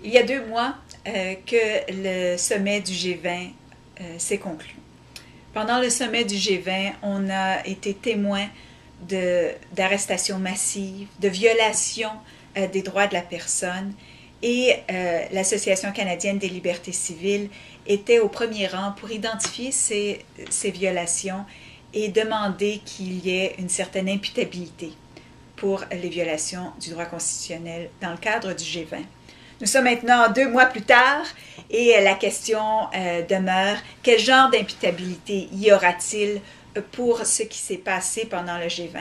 Il y a 2 mois que le sommet du G20 s'est conclu. Pendant le sommet du G20, on a été témoin d'arrestations massives, de violations des droits de la personne, et l'Association canadienne des libertés civiles était au premier rang pour identifier ces violations et demander qu'il y ait une certaine imputabilité pour les violations du droit constitutionnel dans le cadre du G20. Nous sommes maintenant 2 mois plus tard et la question demeure: quel genre d'imputabilité y aura-t-il pour ce qui s'est passé pendant le G20?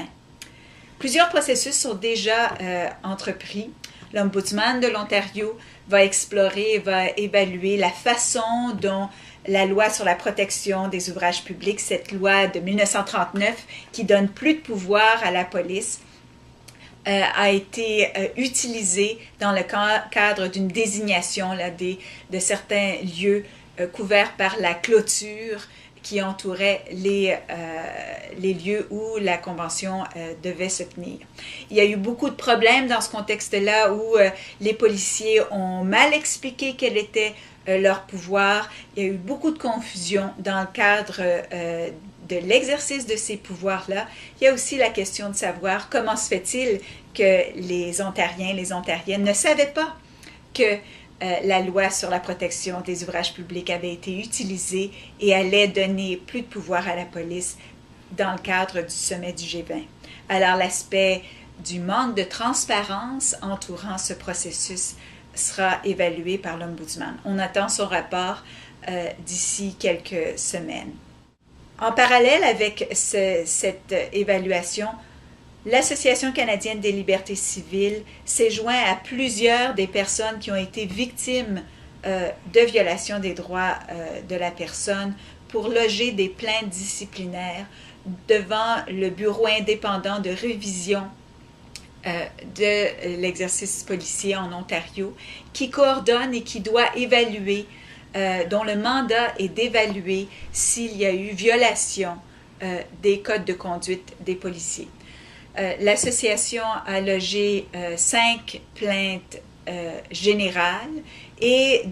Plusieurs processus sont déjà entrepris. L'Ombudsman de l'Ontario va explorer, va évaluer la façon dont la loi sur la protection des ouvrages publics, cette loi de 1939 qui donne plus de pouvoir à la police, a été utilisée dans le cadre d'une désignation de certains lieux couverts par la clôture qui entourait les lieux où la convention devait se tenir. Il y a eu beaucoup de problèmes dans ce contexte-là où les policiers ont mal expliqué quel était leur pouvoir. Il y a eu beaucoup de confusion dans le cadre de l'exercice de ces pouvoirs-là. Il y a aussi la question de savoir comment se fait-il que les Ontariens, les Ontariennes ne savaient pas que la loi sur la protection des ouvrages publics avait été utilisée et allait donner plus de pouvoir à la police dans le cadre du sommet du G20. Alors l'aspect du manque de transparence entourant ce processus sera évalué par l'Ombudsman. On attend son rapport d'ici quelques semaines. En parallèle avec cette évaluation, l'Association canadienne des libertés civiles s'est joint à plusieurs des personnes qui ont été victimes de violations des droits de la personne pour loger des plaintes disciplinaires devant le Bureau indépendant de révision de l'exercice policier en Ontario, qui coordonne et qui doit évaluer, dont le mandat est d'évaluer s'il y a eu violation des codes de conduite des policiers. L'association a logé 5 plaintes générales et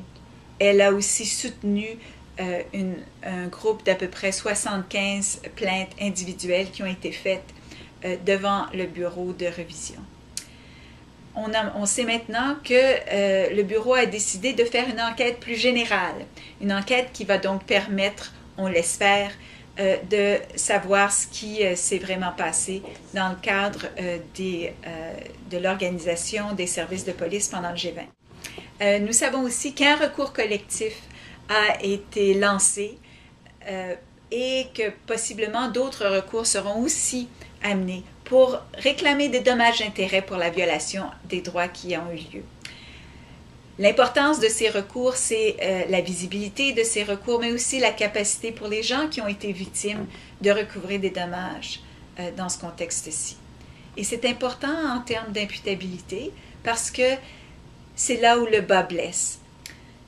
elle a aussi soutenu un groupe d'à peu près 75 plaintes individuelles qui ont été faites devant le bureau de révision. On sait maintenant que le bureau a décidé de faire une enquête plus générale, une enquête qui va donc permettre, on l'espère, de savoir ce qui s'est vraiment passé dans le cadre de l'organisation des services de police pendant le G20. Nous savons aussi qu'un recours collectif a été lancé et que possiblement d'autres recours seront aussi amenés pour réclamer des dommages-intérêts pour la violation des droits qui ont eu lieu. L'importance de ces recours, c'est la visibilité de ces recours, mais aussi la capacité pour les gens qui ont été victimes de recouvrer des dommages dans ce contexte-ci. Et c'est important en termes d'imputabilité parce que c'est là où le bas blesse.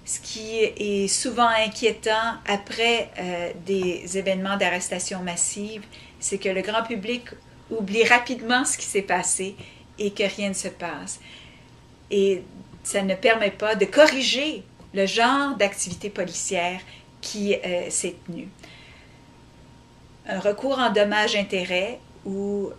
Ce qui est souvent inquiétant après des événements d'arrestation massive, c'est que le grand public oublie rapidement ce qui s'est passé et que rien ne se passe. Et ça ne permet pas de corriger le genre d'activité policière qui s'est tenue. Un recours en dommages-intérêts où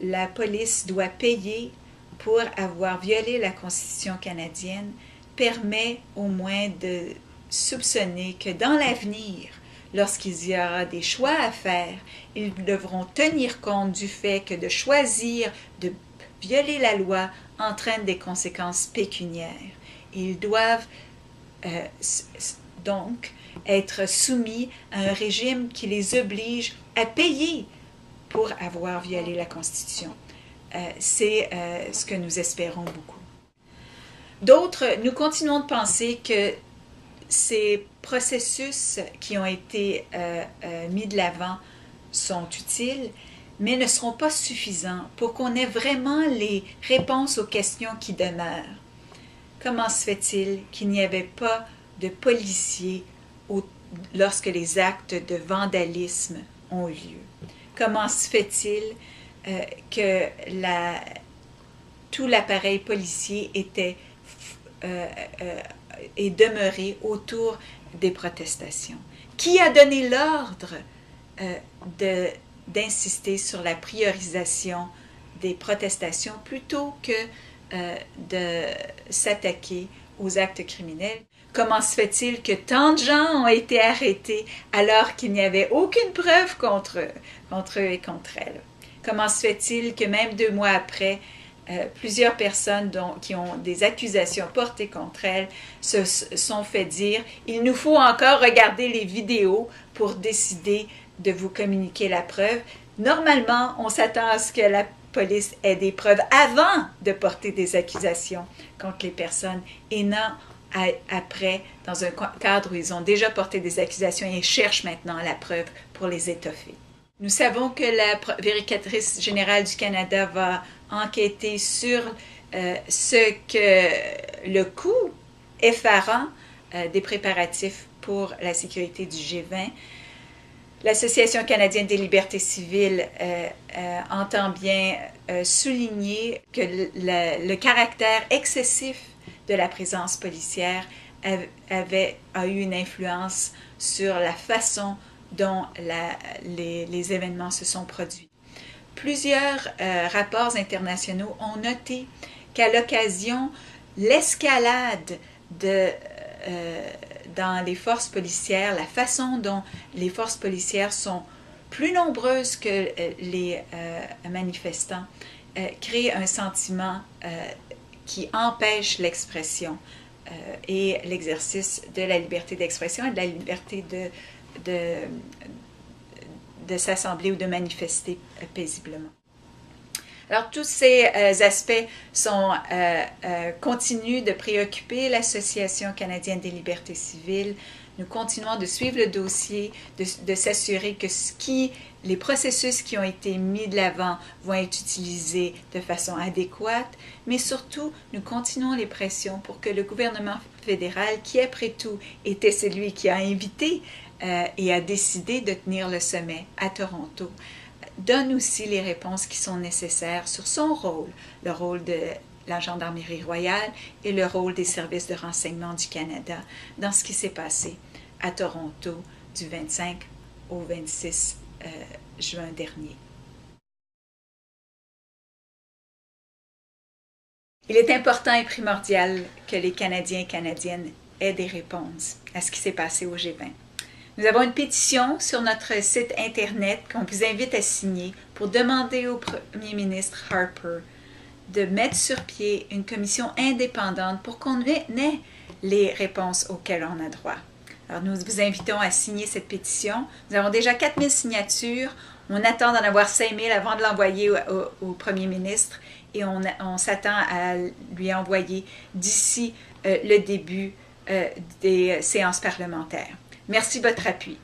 la police doit payer pour avoir violé la Constitution canadienne permet au moins de soupçonner que dans l'avenir, lorsqu'il y aura des choix à faire, ils devront tenir compte du fait que de choisir de violer la loi entraîne des conséquences pécuniaires. Ils doivent donc être soumis à un régime qui les oblige à payer pour avoir violé la Constitution. C'est ce que nous espérons beaucoup. D'autres, nous continuons de penser que ces processus qui ont été mis de l'avant sont utiles, mais ne seront pas suffisants pour qu'on ait vraiment les réponses aux questions qui demeurent. Comment se fait-il qu'il n'y avait pas de policiers lorsque les actes de vandalisme ont eu lieu? Comment se fait-il que tout l'appareil policier était est demeuré autour des protestations. Qui a donné l'ordre d'insister sur la priorisation des protestations plutôt que de s'attaquer aux actes criminels? Comment se fait-il que tant de gens ont été arrêtés alors qu'il n'y avait aucune preuve contre eux et contre elles? Comment se fait-il que même 2 mois après, plusieurs personnes qui ont des accusations portées contre elles se sont fait dire « Il nous faut encore regarder les vidéos pour décider de vous communiquer la preuve. » Normalement, on s'attend à ce que la police ait des preuves avant de porter des accusations contre les personnes et non après, dans un cadre où ils ont déjà porté des accusations et cherchent maintenant la preuve pour les étoffer. Nous savons que la vérificatrice générale du Canada va enquêter sur le coût effarant des préparatifs pour la sécurité du G20. L'Association canadienne des libertés civiles entend bien souligner que le caractère excessif de la présence policière a eu une influence sur la façon dont les événements se sont produits. Plusieurs rapports internationaux ont noté qu'à l'occasion, l'escalade dans les forces policières, la façon dont les forces policières sont plus nombreuses que les manifestants, crée un sentiment qui empêche l'expression et l'exercice de la liberté d'expression et de la liberté de s'assembler ou de manifester paisiblement. Alors, tous ces aspects continuent de préoccuper l'Association canadienne des libertés civiles. Nous continuons de suivre le dossier, de s'assurer que les processus qui ont été mis de l'avant vont être utilisés de façon adéquate, mais surtout, nous continuons les pressions pour que le gouvernement fédéral, qui après tout était celui qui a invité et a décidé de tenir le sommet à Toronto, donne aussi les réponses qui sont nécessaires sur son rôle, le rôle de la Gendarmerie royale et le rôle des services de renseignement du Canada dans ce qui s'est passé à Toronto du 25 au 26 juin dernier. Il est important et primordial que les Canadiens et Canadiennes aient des réponses à ce qui s'est passé au G20. Nous avons une pétition sur notre site Internet qu'on vous invite à signer pour demander au Premier ministre Harper de mettre sur pied une commission indépendante pour qu'on ait les réponses auxquelles on a droit. Alors, nous vous invitons à signer cette pétition. Nous avons déjà 4000 signatures. On attend d'en avoir 5000 avant de l'envoyer au Premier ministre et on s'attend à lui envoyer d'ici le début des séances parlementaires. Merci de votre appui.